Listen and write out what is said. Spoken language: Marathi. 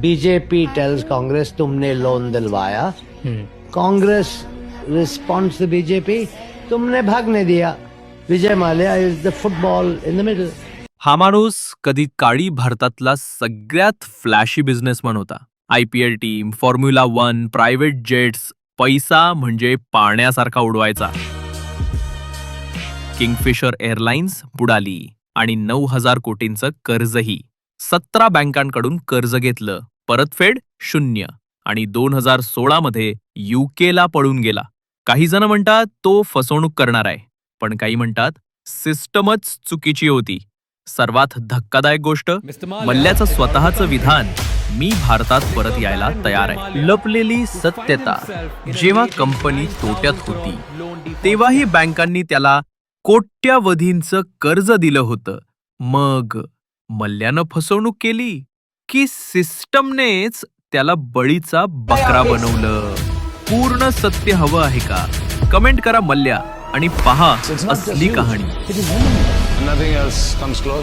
बीजेपी टेल्स कांग्रेस तुमने लोन दिलवाया, कांग्रेस रिस्पॉन्स टू बीजेपी तुमने भागने दिया. Vijay Mallya is the football in the middle. हा माणूस कधी काळी भारतातला सगळ्यात फ्लॅशी बिझनेसमन होता. IPL team, formula 1, private jets, पैसा म्हणजे पाण्यासारखा उडवायचा. किंगफिशर एअरलाइन्स बुडाली आणि 9,000 कोटींचं कर्जही. 17 बँकांकडून कर्ज घेतलं, परतफेड 0 आणि 2016 मध्ये UKला पळून गेला. काही जण म्हणतात तो फसवणूक करणार आहे, पण काही म्हणतात सिस्टमच चुकीची होती. सर्वात धक्कादायक गोष्ट, मल्ल्याचं स्वतःचं विधान, मी भारतात परत यायला तयार आहे. लपलेली सत्यता, जेव्हा कंपनी तोट्यात होती तेव्हाही बँकांनी त्याला कोट्यावधींचं कर्ज दिलं होतं. मग मल्ल्यानं फसवणूक केली की सिस्टमनेच त्याला बळीचा बकरा बनवलं? पूर्ण सत्य हवं आहे का? कमेंट करा मल्ल्या आणि पहा असली कहाणी. Nothing else comes close.